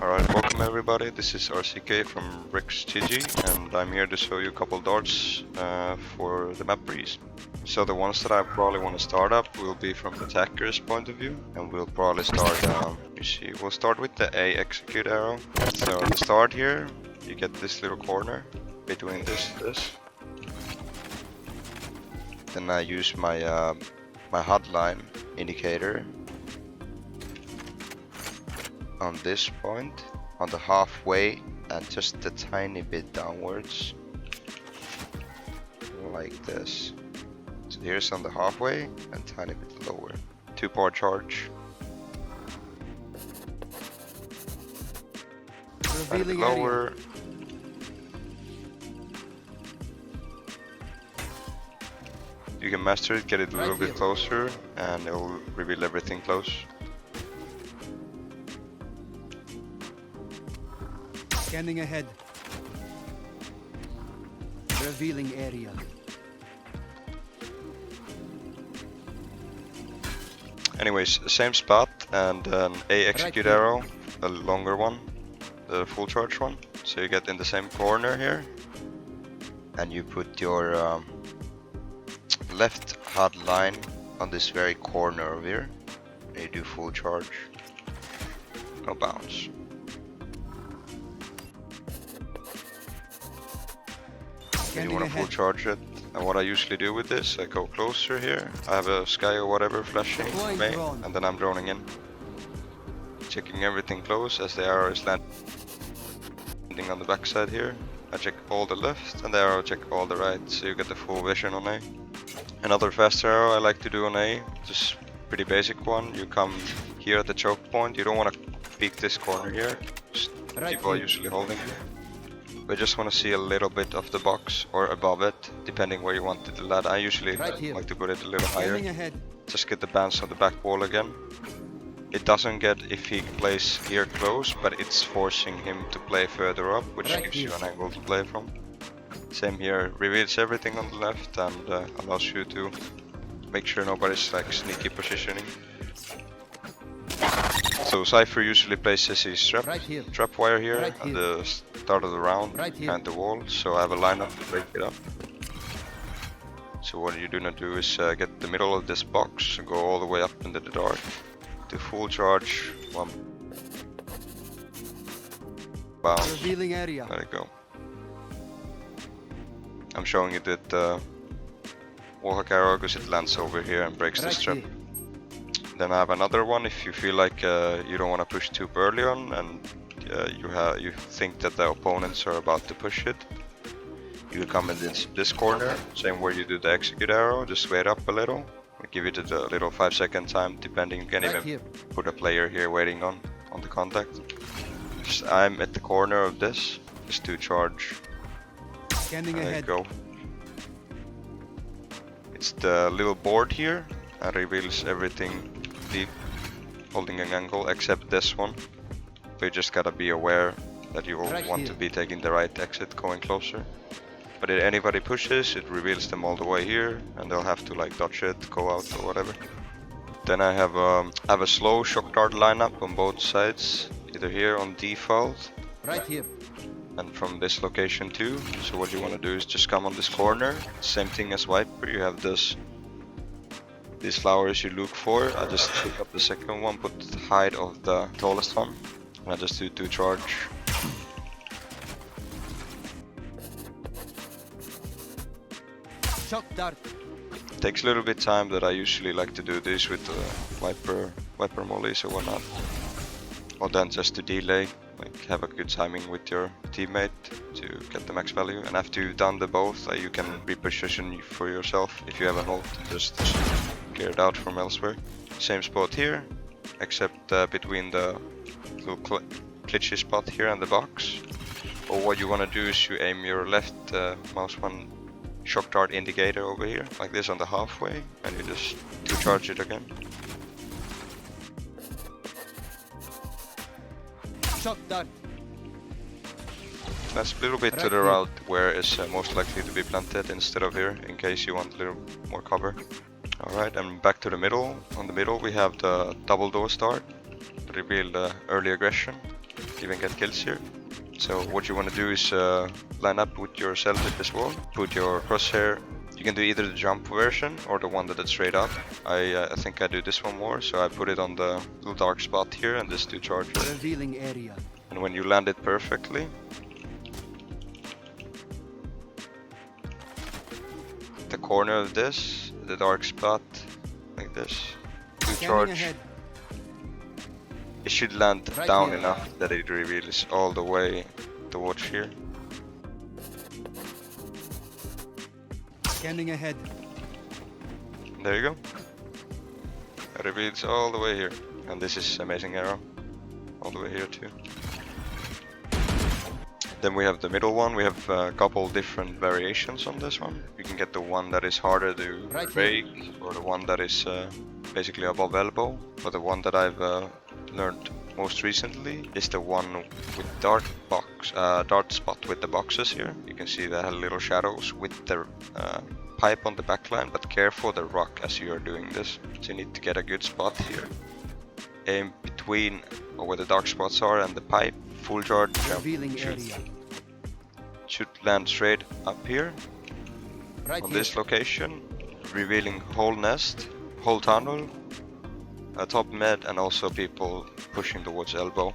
Alright, welcome everybody, this is RixGG from RixGG and I'm here to show you a couple darts for the map breeze. So the ones that I probably want to start up will be from the attacker's point of view, and we'll probably start, we'll start with the A execute arrow. So at the start here, you get this little corner between this. Then I use my my hotline indicator on this point, on the halfway and just a tiny bit downwards, like this. So here's on the halfway and tiny bit lower. 2-part charge. Revealing lower. area. You can master it, get it a little bit closer, and it'll reveal everything close. Scanning ahead. Revealing area. Anyways, same spot and an A execute arrow, a longer one, the full charge one. So you get in the same corner here, and you put your left hot line on this very corner over here. And you do full charge, no bounce. You want to full charge it, and what I usually do with this, I go closer here. I have a sky or whatever flashing main, and then I'm droning in, checking everything close as the arrow is landing on the backside here. I check all the left, and the arrow check all the right, so you get the full vision on A. Another fast arrow I like to do on A, just pretty basic one. You come here at the choke point. You don't want to peek this corner here. Just people are usually holding it. We just want to see a little bit of the box or above it, depending where you want it to land. I usually like to put it a little higher. Just get the bounce on the back wall again. It doesn't get if he plays here close, but it's forcing him to play further up, which gives you an angle to play from. Same here, reveals everything on the left and allows you to make sure nobody's like sneaky positioning. So Cypher usually places his trap wire here at the start of the round and the wall, so I have a lineup to break it up. So what you're gonna do is get the middle of this box, go all the way up into the dark, do full charge, one bounce, let it go. I'm showing it with wallhack arrow because it lands over here and breaks this trap. Then I have another one if you feel like you don't want to push too early on and you think that the opponents are about to push it. You come in this corner, same where you do the execute arrow, just wait up a little. Give it a little 5-second time depending, you can even put a player here waiting on the contact. I'm at the corner of this, just to charge. Scanning ahead. Go. It's the little board here and reveals everything deep, holding an angle except this one. But you just gotta be aware that you will want to be taking the right exit going closer. But if anybody pushes, it reveals them all the way here and they'll have to like dodge it, go out or whatever. Then I have a slow shock dart lineup on both sides, either here on default and from this location too. So what you want to do is just come on this corner, same thing as Viper. You have these flowers you look for. I just pick up the second one, put the height of the tallest one, and I just do 2 charge. Shock dart. Takes a little bit time, that I usually like to do this with Viper mollies or whatnot. Or then just to delay, like have a good timing with your teammate to get the max value. And after you've done the both, you can reposition for yourself if you have an ult, just clear it out from elsewhere. Same spot here, except between the little glitchy spot here and the box. Or what you want to do is you aim your left mouse one shock dart indicator over here, like this on the halfway, and you just 2 charge it again. Shock dart. That's a little bit to the route where it's most likely to be planted instead of here, in case you want a little more cover. Alright, and back to the middle. On the middle we have the double door start, reveal the early aggression. even get kills here. So what you want to do is line up with yourself with this wall, put your crosshair. You can do either the jump version or the one that is straight up. I think I do this one more, so I put it on the little dark spot here and this 2 charges. Revealing area. And when you land it perfectly, the corner of this, the dark spot, like this, 2 charge. Ahead. It should land Right down here. enough that it reveals all the way towards here. Scanning ahead. There you go. It reveals all the way here. And this is amazing arrow. All the way here too. Then we have the middle one. We have a couple different variations on this one. You can get the one that is harder to break, or the one that is basically above elbow. But the one that I've learned most recently is the one with dart spot with the boxes here. You can see they have little shadows with the pipe on the backline, but care for the rock as you are doing this. So you need to get a good spot here. Aim between where the dark spots are and the pipe. Full charge jump. Should land straight up here on this location, revealing whole nest, whole tunnel, a top med, and also people pushing towards elbow.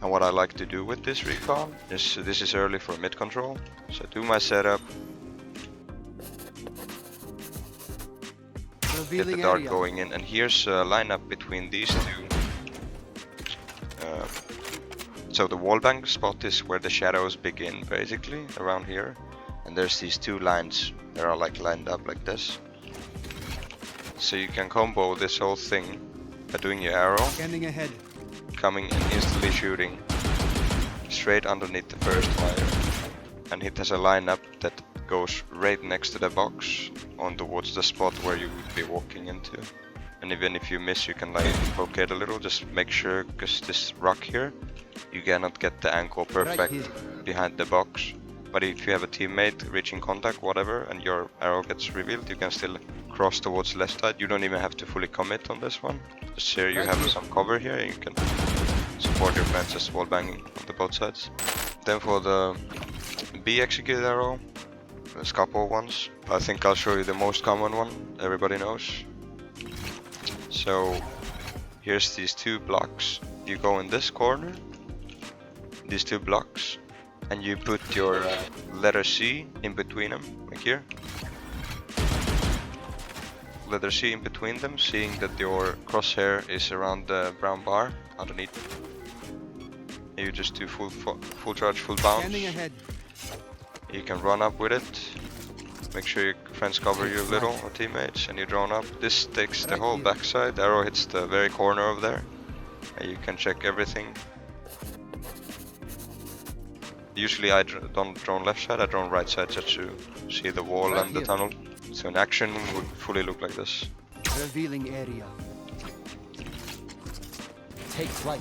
And what I like to do with this recon is, this is early for mid control, so do my setup, get the dart going in, and here's a lineup between these 2. So the wallbang spot is where the shadows begin, basically, around here. And there's these 2 lines that are like lined up like this. So you can combo this whole thing by doing your arrow, coming and instantly shooting straight underneath the first wire. And it has a lineup that goes right next to the box on towards the spot where you would be walking into. And even if you miss, you can like poke a little, just make sure, because this rock here, you cannot get the angle perfect behind the box. But if you have a teammate reaching contact, whatever, and your arrow gets revealed, you can still cross towards left side. You don't even have to fully commit on this one. Just here you have some cover here, and you can support your friends as wall banging on the both sides. Then for the B executed arrow, there's a couple ones. I think I'll show you the most common one, everybody knows. So here's these 2 blocks. You go in this corner, these 2 blocks, and you put your letter C in between them, like here. Letter C in between them, seeing that your crosshair is around the brown bar underneath. And you just do full charge, full bounce. You can run up with it. Make sure your friends cover you a little, or teammates, and you drone up. This takes the whole backside. The arrow hits the very corner of there, and you can check everything. Usually I don't drone left side, I drone right side just to see the wall and the tunnel. So in action would fully look like this. Revealing area. Take flight.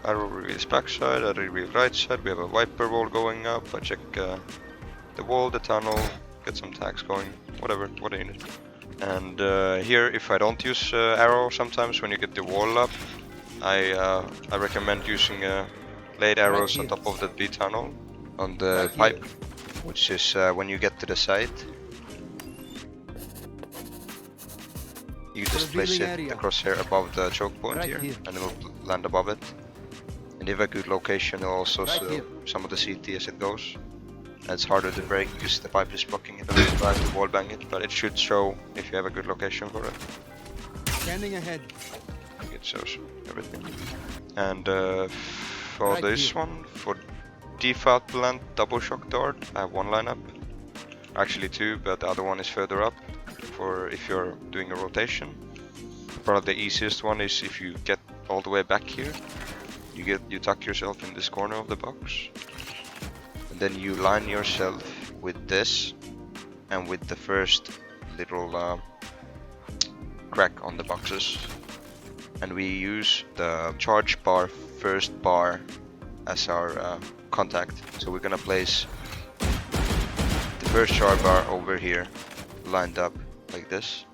Arrow reveals backside, I reveal right side. We have a wiper wall going up. I check the wall, the tunnel, get some tags going, whatever you need. And here, if I don't use arrow, sometimes when you get the wall up, I recommend using laid arrows on top of the B tunnel on the pipe, which is when you get to the side, you just place it, the crosshair above the choke point here, and it will land above it. And if a good location, it will also show some of the CT as it goes. And it's harder to break because the pipe is blocking it, and you try to wall bang it, but it should show if you have a good location for it. Scanning ahead. It shows everything. And for this one, for default land double shock dart, I have 1 lineup. Actually 2, but the other one is further up for if you're doing a rotation. Probably the easiest one is if you get all the way back here, you tuck yourself in this corner of the box, and then you line yourself with this and with the first little crack on the boxes, and we use the charge bar first bar as our contact. So we're gonna place the first charge bar over here, lined up like this,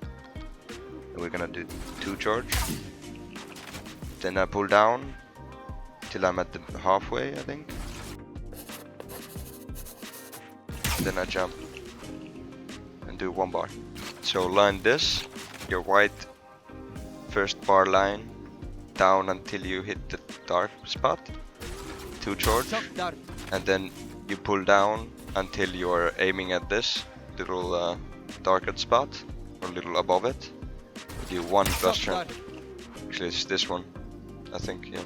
and we're gonna do 2 charge. Then I pull down, till I'm at the halfway, I think. Then I jump and do 1 bar. So line this, your white first bar line down until you hit the dark spot, 2 charge, Shock dart. and then you pull down until you're aiming at this little darker spot, or a little above it. Do 1 burst Shock jump. dart. Actually it's this one, I think, yeah.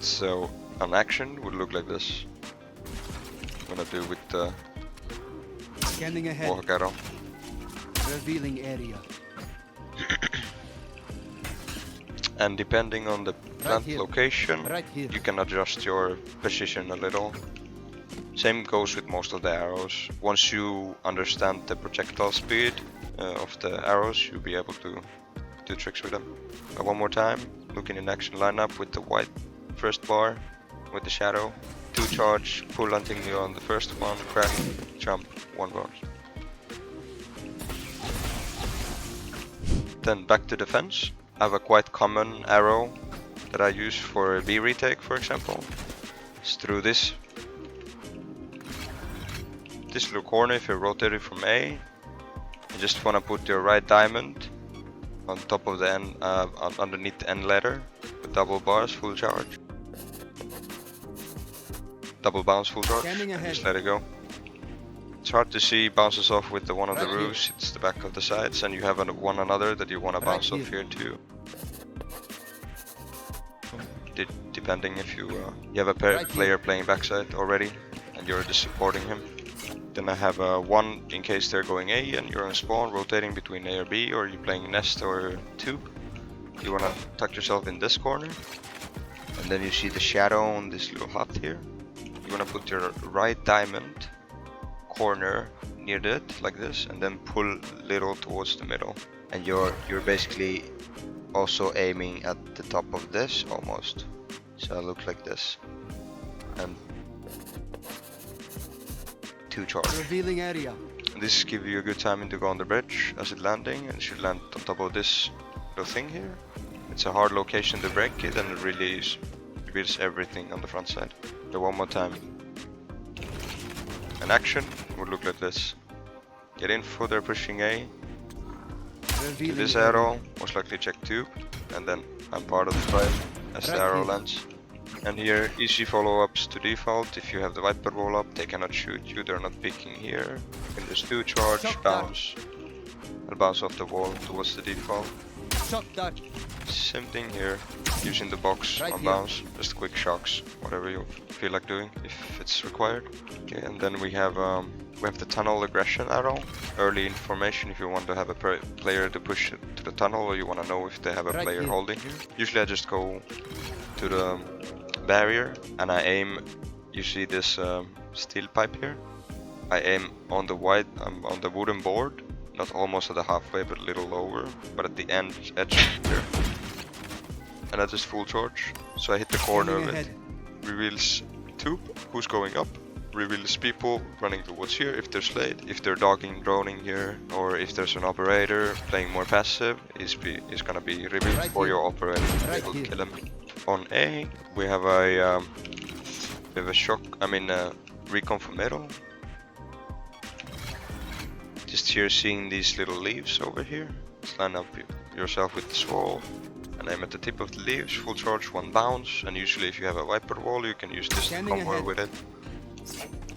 So an action would look like this. I'm gonna do with the Scanning ahead. walk arrow. Revealing area. And depending on the plant here. location, Right here. you can adjust your position a little. Same goes with most of the arrows. Once you understand the projectile speed of the arrows, you'll be able to do tricks with them. One more time, looking in action lineup with the white first bar, with the shadow, 2 charge, pull until you're on the first one, crack, jump, 1 bar. Then back to defense. I have a quite common arrow that I use for B retake, for example. It's through this little corner. If you rotate it from A, you just want to put your right diamond on top of the N, underneath the N letter, with double bars, full charge. Double bounce, full charge, Standing and ahead. just let it go. It's hard to see, bounces off with the one of the Right here. roofs, it's the back of the sides, and you have one another that you want to Right bounce off here. here too. Depending if you have a Right here. player playing backside already, and you're just supporting him. Then I have one in case they're going A and you're on spawn, rotating between A or B, or you're playing nest or tube. You want to tuck yourself in this corner, and then you see the shadow on this little hut here. You want to put your right diamond corner near it like this, and then pull little towards the middle, and you're basically also aiming at the top of this almost, so it looks like this, and 2 charge. Revealing area. This gives you a good timing to go on the bridge as it landing, and it should land on top of this little thing here. It's a hard location to break it, and it really reveals everything on the front side. So 1 more time. An action would look like this. Get in for their pushing A. To Revealing this area. arrow, most likely check tube, and then I'm part of the fight as the Right arrow here. lands. And here, easy follow-ups to default. If you have the Viper roll up, they cannot shoot you, they're not picking here. You can just do charge, Shock bounce, and bounce off the wall towards the default. Shock dart. Same thing here, using the box Right on here. bounce, just quick shocks, whatever you feel like doing, if it's required. Okay, and then we have the tunnel aggression arrow. Early information if you want to have a player to push it to the tunnel, or you want to know if they have a Right player here. holding here. Usually I just go to the barrier and I aim. You see this steel pipe here? I aim on the on the wooden board, not almost at the halfway, but a little lower, but at the edge here. And I just full charge. So I hit the corner of Scanning it. ahead. Reveals tube, who's going up. Reveals people running towards here, if they're slayed, if they're dogging, droning here, or if there's an operator playing more passive, is gonna be revealed Right for here. your operator to be Right able to here. kill him. On A, we have a recon for middle. Just here seeing these little leaves over here. Just line up yourself with this wall and aim at the tip of the leaves, full charge, 1 bounce, and usually if you have a Viper wall you can use this to Standing combo ahead. with it.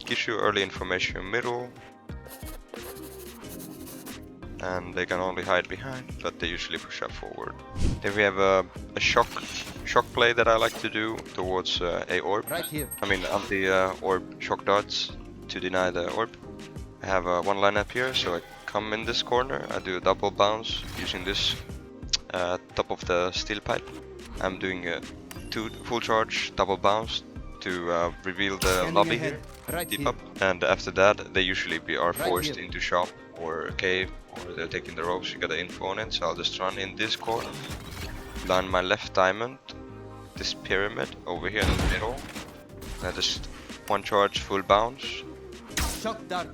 Gives you early information in middle, and they can only hide behind, but they usually push up forward. Then we have a shock play that I like to do towards a orb. Right here. I mean anti-orb shock darts to deny the orb. I have one line up here, so I come in this corner, I do a double bounce using this top of the steel pipe. I'm doing a 2 full charge, double bounce to reveal the Scanning lobby ahead. here, Right deep here. up. And after that, they usually are Right forced here. into shop or cave, or they're taking the ropes, you got the info on it, so I'll just run in this corner, line my left diamond, this pyramid over here in the middle, and just 1 charge, full bounce. Shock dart.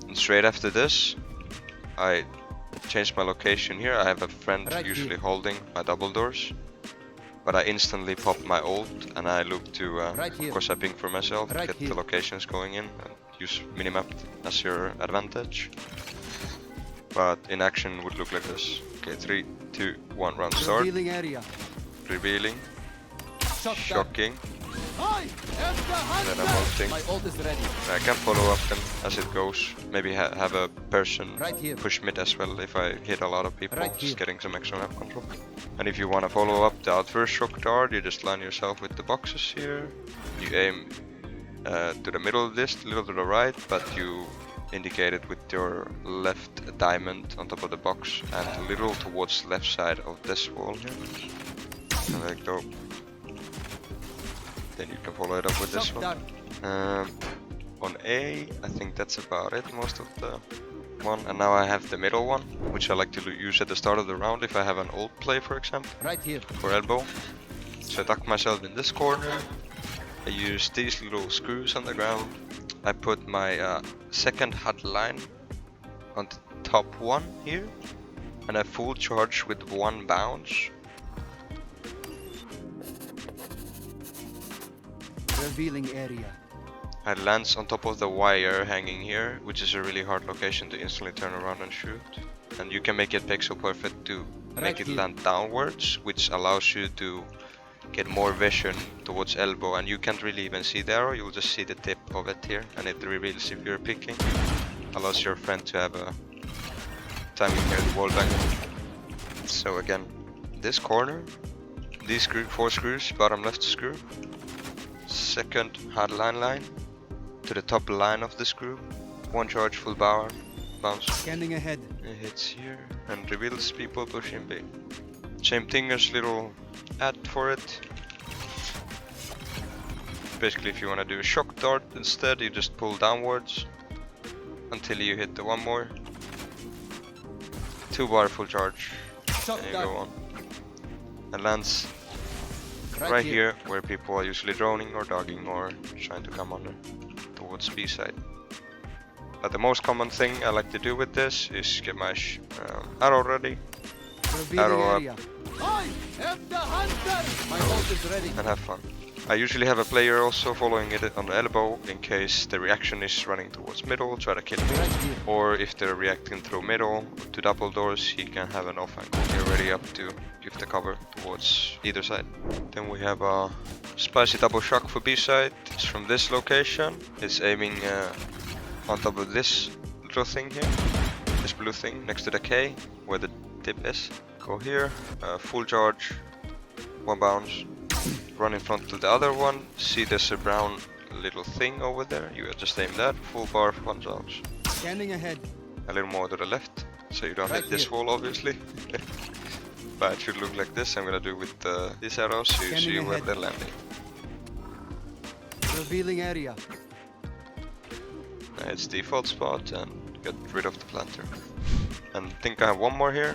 And straight after this, I change my location here. I have a friend Right usually here. holding my double doors. but I instantly pop my ult and I look to, Right of here. course I ping for myself, Right get here. the locations going in and use minimap as your advantage. But in action would look like this. Okay, 3, 2, 1, round start. Revealing area. Revealing, Shock dart. shocking, I am the then I'm hunter. ulting. My ult is ready. I can follow up them as it goes. Maybe have a person Right here. push mid as well if I hit a lot of people, Right just here. getting some extra map control. And if you want to follow up the outburst shock dart, you just line yourself with the boxes here. You aim to the middle of this, a little to the right, but you indicate it with your left diamond on top of the box and a little towards the left side of this wall here. And there you go. Then you can follow it up with this Shock one. dart. On A, I think that's about it, most of the one. And now I have the middle one, which I like to use at the start of the round if I have an ult play, for example, Right here. for elbow. So I duck myself in this corner. I use these little screws on the ground. I put my second HUD line on the top one here. And I full charge with one bounce. Revealing area. I lands on top of the wire hanging here, which is a really hard location to instantly turn around and shoot. And you can make it pixel perfect to make it here. land downwards, which allows you to get more vision towards elbow, and you can't really even see the arrow, you'll just see the tip of it here, and it reveals if you're picking. Allows your friend to have a timing here, the wall bang. So again, this corner, these 4 screws, bottom left screw, second hard line to the top line of the screw, 1 charge full power, bounce. Scanning ahead. It hits here and reveals people pushing B. Same thing as little add for it. Basically, if you want to do a shock dart instead, you just pull downwards until you hit the one more. 2 bar full charge. Shock And you dart. go on. And lands right here where people are usually droning or dogging or trying to come under towards B side. But the most common thing I like to do with this is get my arrow ready Revealing arrow up. area. I am the hunter. My ult is ready. and have fun. I usually have a player also following it on the elbow in case the reaction is running towards middle, try to kill me. Right here. Or if they're reacting through middle to double doors, he can have an off angle here ready up to give the cover towards either side. Then we have a spicy double shock for B side. It's from this location. It's aiming on top of this little thing here. This blue thing next to the K where the tip is. Go here, full charge, 1 bounce. Run in front of the other one, see there's a brown little thing over there, you just aim that, full bar, 1 bounce. Scanning ahead. A little more to the left, so you don't Right hit this here. wall obviously. But it should look like this. I'm gonna do with these arrows so you Scanning see where ahead. they're landing. Revealing area. It's default spot and get rid of the planter. And I think I have one more here.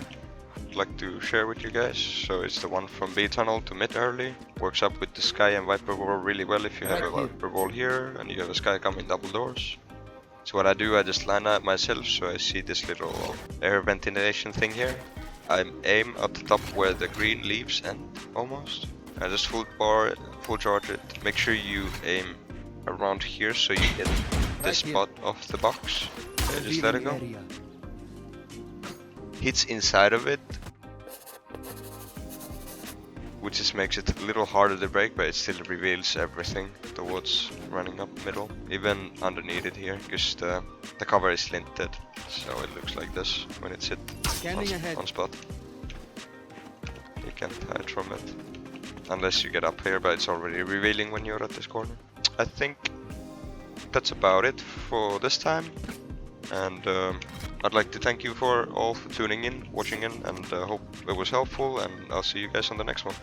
I'd like to share with you guys. So it's the one from B tunnel to mid early. Works up with the sky and viper wall really well if you have a Right here. viper wall here and you have a sky coming double doors. So what I do, I just line up myself so I see this little air ventilation thing here. I aim at the top where the green leaves end almost. I just full bar, full charge it. Make sure you aim around here so you get this Right here. spot of the box. Okay, just let it go. Revealing area. Hits inside of it, which just makes it a little harder to break, but it still reveals everything towards running up middle, even underneath it here, because the cover is linted, so it looks like this when it's hit Scanning ahead. on spot. You can't hide from it, unless you get up here, but it's already revealing when you're at this corner. I think that's about it for this time, and I'd like to thank you all for tuning in, watching in, and hope it was helpful, and I'll see you guys on the next one.